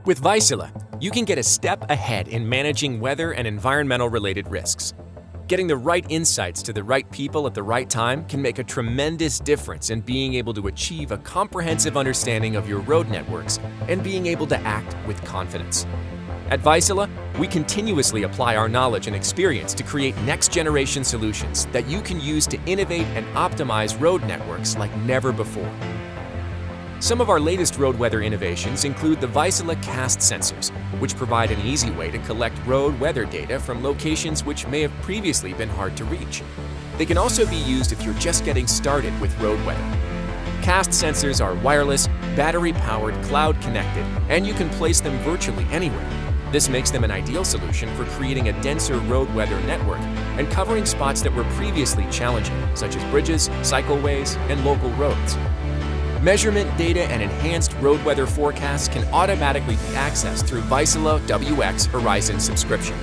With Vaisala, you can get a step ahead in managing weather and environmental-related risks. Getting the right insights to the right people at the right time can make a tremendous difference in being able to achieve a comprehensive understanding of your road networks and being able to act with confidence. At Vaisala, we continuously apply our knowledge and experience to create next-generation solutions that you can use to innovate and optimize road networks like never before. Some of our latest road weather innovations include the Vaisala cast sensors, which provide an easy way to collect road weather data from locations which may have previously been hard to reach. They can also be used if you're just getting started with road weather. Cast sensors are wireless, battery-powered, cloud-connected, and you can place them virtually anywhere. This makes them an ideal solution for creating a denser road weather network and covering spots that were previously challenging, such as bridges, cycleways, and local roads. Measurement data and enhanced road weather forecasts can automatically be accessed through Vaisala WX Horizon subscription.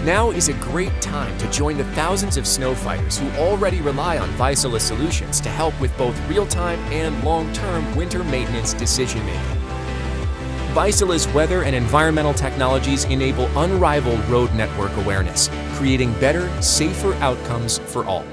Now is a great time to join the thousands of snow fighters who already rely on Vaisala solutions to help with both real-time and long-term winter maintenance decision-making. Vaisala's weather and environmental technologies enable unrivaled road network awareness, creating better, safer outcomes for all.